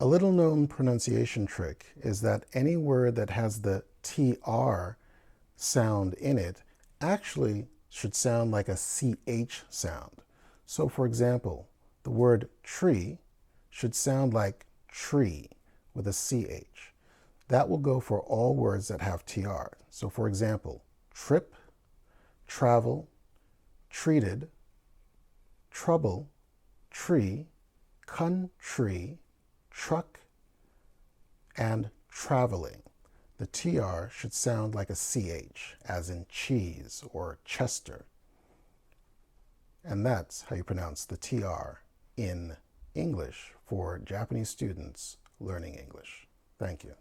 A little known pronunciation trick is that any word that has the TR sound in it actually should sound like a CH sound. So for example, the word tree should sound like tree with a CH. That will go for all words that have TR. So for example, trip, travel, treated, trouble, tree, country, truck, and traveling. The TR should sound like a CH, as in cheese or Chester. And that's how you pronounce the TR in English for Japanese students learning English. Thank you.